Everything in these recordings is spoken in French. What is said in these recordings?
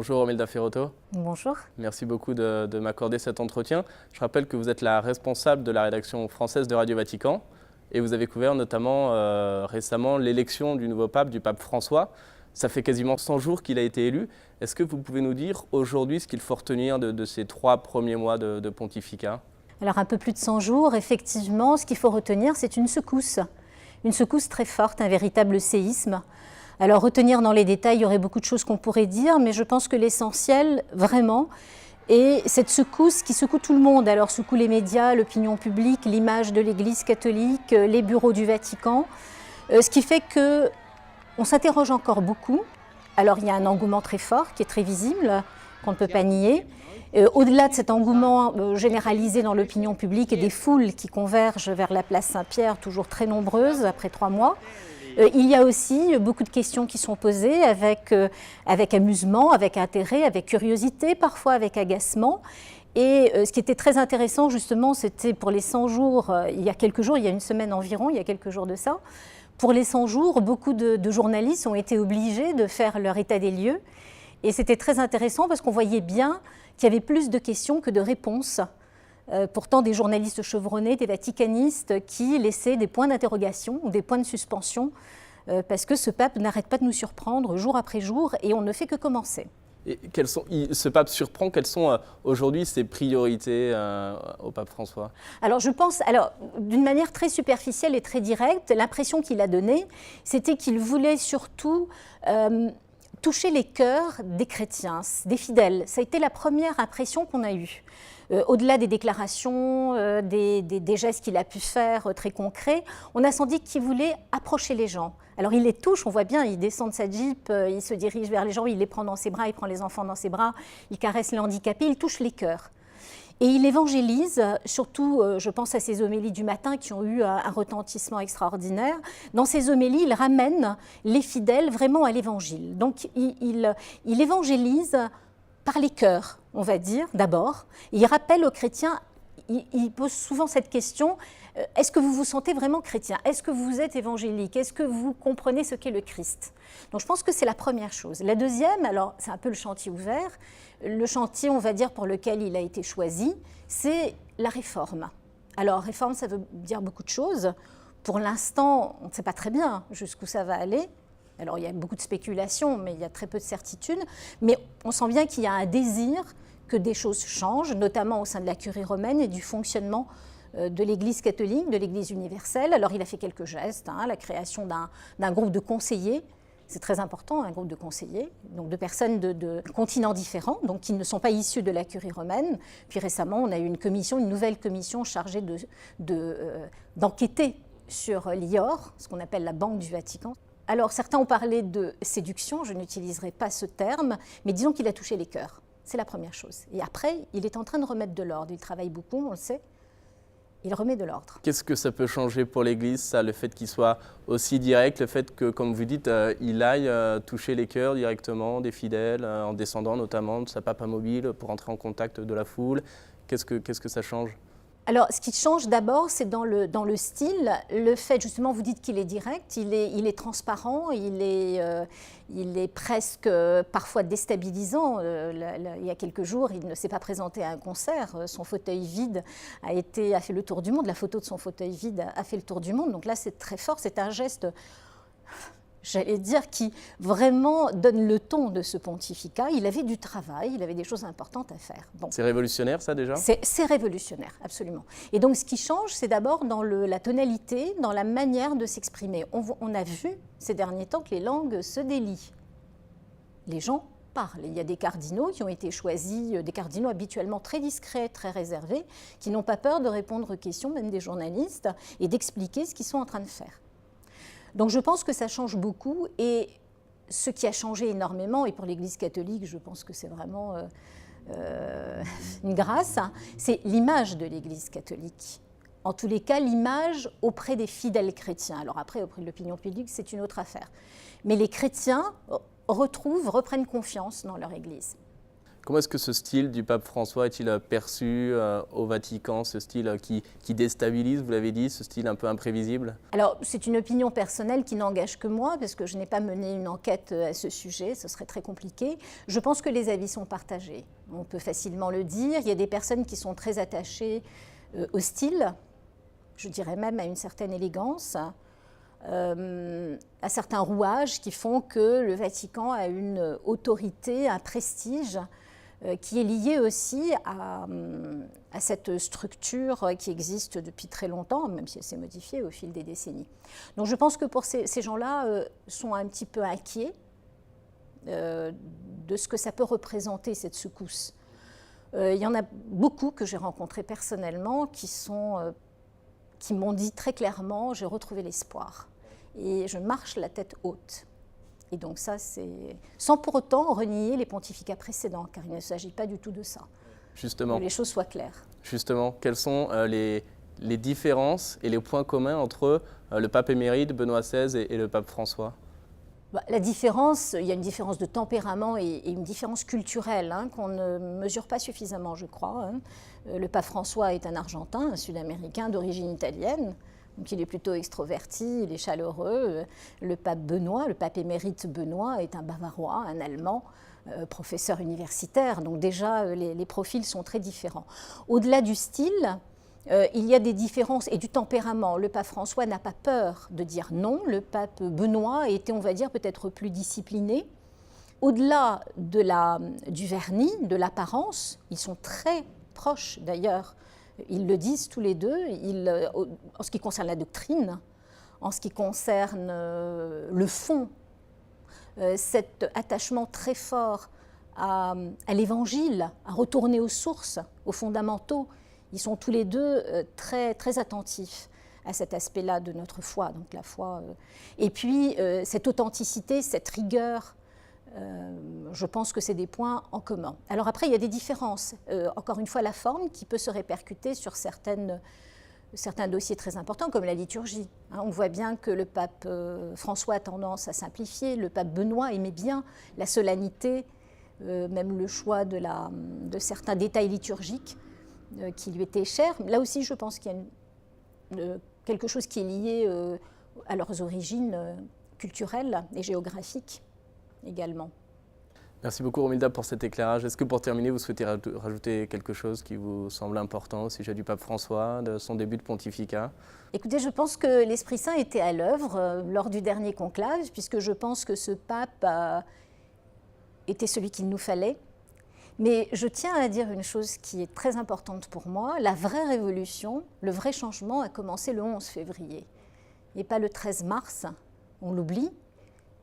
Bonjour Romilda Ferrotto. Bonjour. Merci beaucoup de m'accorder cet entretien. Je rappelle que vous êtes la responsable de la rédaction française de Radio Vatican et vous avez couvert notamment récemment l'élection du nouveau pape, du pape François. Ça fait quasiment 100 jours qu'il a été élu. Est-ce que vous pouvez nous dire aujourd'hui ce qu'il faut retenir de ces 3 premiers mois de pontificat ? Alors un peu plus de 100 jours, effectivement, ce qu'il faut retenir, c'est une secousse très forte, un véritable séisme. Alors retenir dans les détails, il y aurait beaucoup de choses qu'on pourrait dire, mais je pense que l'essentiel, vraiment, est cette secousse qui secoue tout le monde. Alors secoue les médias, l'opinion publique, l'image de l'Église catholique, les bureaux du Vatican, ce qui fait qu'on s'interroge encore beaucoup. Alors il y a un engouement très fort qui est très visible, qu'on ne peut pas nier. Au-delà de cet engouement généralisé dans l'opinion publique et des foules qui convergent vers la place Saint-Pierre, toujours très nombreuses après 3 mois, il y a aussi beaucoup de questions qui sont posées avec amusement, avec intérêt, avec curiosité, parfois avec agacement. Et ce qui était très intéressant justement, c'était pour les 100 jours, il y a quelques jours, il y a une semaine environ, il y a quelques jours de ça, pour les 100 jours, beaucoup de journalistes ont été obligés de faire leur état des lieux. Et c'était très intéressant parce qu'on voyait bien qu'il y avait plus de questions que de réponses. Pourtant, des journalistes chevronnés, des vaticanistes qui laissaient des points d'interrogation ou des points de suspension parce que ce pape n'arrête pas de nous surprendre jour après jour et on ne fait que commencer. Et ce pape surprend, quelles sont aujourd'hui ses priorités au pape François ? Alors je pense, d'une manière très superficielle et très directe, l'impression qu'il a donnée, c'était qu'il voulait surtout toucher les cœurs des chrétiens, des fidèles. Ça a été la première impression qu'on a eue. Au-delà des déclarations, des gestes qu'il a pu faire très concrets, on a senti qu'il voulait approcher les gens. Alors il les touche, on voit bien, il descend de sa Jeep, il se dirige vers les gens, il les prend dans ses bras, il prend les enfants dans ses bras, il caresse les handicapés, il touche les cœurs. Et il évangélise, surtout je pense à ses homélies du matin qui ont eu un retentissement extraordinaire. Dans ses homélies, il ramène les fidèles vraiment à l'évangile. Donc il évangélise par les cœurs, on va dire, d'abord. Il rappelle aux chrétiens, il pose souvent cette question, est-ce que vous vous sentez vraiment chrétien ? Est-ce que vous êtes évangélique ? Est-ce que vous comprenez ce qu'est le Christ ? Donc je pense que c'est la première chose. La deuxième, alors c'est un peu le chantier ouvert, le chantier, on va dire, pour lequel il a été choisi, c'est la réforme. Alors réforme, ça veut dire beaucoup de choses. Pour l'instant, on ne sait pas très bien jusqu'où ça va aller. Alors il y a beaucoup de spéculations, mais il y a très peu de certitudes. Mais on sent bien qu'il y a un désir que des choses changent, notamment au sein de la curie romaine et du fonctionnement de l'Église catholique, de l'Église universelle. Alors il a fait quelques gestes, la création d'un groupe de conseillers, c'est très important, un groupe de conseillers, donc de personnes de continents différents, donc qui ne sont pas issus de la curie romaine. Puis récemment, on a eu une nouvelle commission chargée d'enquêter sur l'IOR, ce qu'on appelle la Banque du Vatican. Alors certains ont parlé de séduction, je n'utiliserai pas ce terme, mais disons qu'il a touché les cœurs. C'est la première chose. Et après, il est en train de remettre de l'ordre. Il travaille beaucoup, on le sait. Il remet de l'ordre. Qu'est-ce que ça peut changer pour l'Église, ça, le fait qu'il soit aussi direct, le fait que, comme vous dites, il aille toucher les cœurs directement des fidèles, en descendant notamment de sa papa mobile pour entrer en contact de la foule. Qu'est-ce que ça change ? Alors, ce qui change d'abord, c'est dans le style, le fait, justement, vous dites qu'il est direct, il est transparent, il est presque parfois déstabilisant. Il y a quelques jours, il ne s'est pas présenté à un concert, son fauteuil vide a fait le tour du monde, la photo de son fauteuil vide a fait le tour du monde, donc là c'est très fort, c'est un geste, j'allais dire, qui vraiment donne le ton de ce pontificat. Il avait du travail, il avait des choses importantes à faire. Bon. C'est révolutionnaire, ça, déjà ? C'est révolutionnaire, absolument. Et donc, ce qui change, c'est d'abord dans la tonalité, dans la manière de s'exprimer. On a vu ces derniers temps que les langues se délient. Les gens parlent. Il y a des cardinaux qui ont été choisis, des cardinaux habituellement très discrets, très réservés, qui n'ont pas peur de répondre aux questions, même des journalistes, et d'expliquer ce qu'ils sont en train de faire. Donc je pense que ça change beaucoup et ce qui a changé énormément, et pour l'Église catholique, je pense que c'est vraiment une grâce, c'est l'image de l'Église catholique. En tous les cas, l'image auprès des fidèles chrétiens. Alors après, auprès de l'opinion publique, c'est une autre affaire. Mais les chrétiens reprennent confiance dans leur Église. Comment est-ce que ce style du pape François est-il perçu au Vatican, ce style qui déstabilise, vous l'avez dit, ce style un peu imprévisible? Alors, c'est une opinion personnelle qui n'engage que moi, parce que je n'ai pas mené une enquête à ce sujet, ce serait très compliqué. Je pense que les avis sont partagés. On peut facilement le dire. Il y a des personnes qui sont très attachées au style, je dirais même à une certaine élégance, à certains rouages qui font que le Vatican a une autorité, un prestige qui est lié aussi à cette structure qui existe depuis très longtemps, même si elle s'est modifiée au fil des décennies. Donc je pense que pour ces gens-là sont un petit peu inquiets de ce que ça peut représenter, cette secousse. Il y en a beaucoup que j'ai rencontrés personnellement qui m'ont dit très clairement « j'ai retrouvé l'espoir et je marche la tête haute ». Et donc ça, c'est sans pour autant renier les pontificats précédents, car il ne s'agit pas du tout de ça. Justement. Que les choses soient claires. Justement, quelles sont les différences et les points communs entre le pape émérite Benoît XVI et le pape François? La différence, il y a une différence de tempérament et une différence culturelle qu'on ne mesure pas suffisamment, je crois. Le pape François est un Argentin, un Sud-Américain d'origine italienne. Donc il est plutôt extroverti, il est chaleureux. Le pape Benoît, le pape émérite Benoît, est un Bavarois, un Allemand, professeur universitaire. Donc déjà, les profils sont très différents. Au-delà du style, il y a des différences et du tempérament. Le pape François n'a pas peur de dire non. Le pape Benoît était, on va dire, peut-être plus discipliné. Au-delà du vernis, de l'apparence, ils sont très proches d'ailleurs. Ils le disent tous les deux, en ce qui concerne la doctrine, en ce qui concerne le fond, cet attachement très fort à l'Évangile, à retourner aux sources, aux fondamentaux. Ils sont tous les deux très, très attentifs à cet aspect-là de notre foi, donc la foi. Et puis, cette authenticité, cette rigueur, je pense que c'est des points en commun. Alors après, il y a des différences. Encore une fois, la forme qui peut se répercuter sur certains dossiers très importants, comme la liturgie. On voit bien que le pape François a tendance à simplifier. Le pape Benoît aimait bien la solennité, même le choix de certains détails liturgiques qui lui étaient chers. Là aussi, je pense qu'il y a quelque chose qui est lié à leurs origines culturelles et géographiques également. Merci beaucoup Romilda pour cet éclairage. Est-ce que pour terminer, vous souhaitez rajouter quelque chose qui vous semble important au sujet du pape François, de son début de pontificat? Écoutez, je pense que l'Esprit Saint était à l'œuvre lors du dernier conclave, puisque je pense que ce pape était celui qu'il nous fallait. Mais je tiens à dire une chose qui est très importante pour moi. La vraie révolution, le vrai changement a commencé le 11 février et pas le 13 mars. On l'oublie.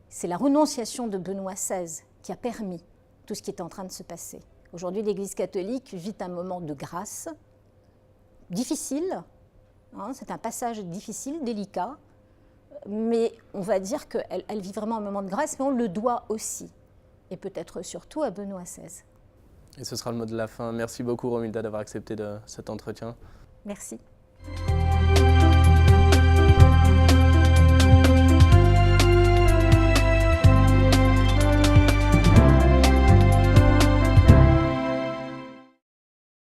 C'est la renonciation de Benoît XVI qui a permis tout ce qui est en train de se passer. Aujourd'hui, l'Église catholique vit un moment de grâce, difficile, c'est un passage difficile, délicat, mais on va dire qu'elle vit vraiment un moment de grâce, mais on le doit aussi, et peut-être surtout à Benoît XVI. Et ce sera le mot de la fin. Merci beaucoup Romilda d'avoir accepté cet entretien. Merci.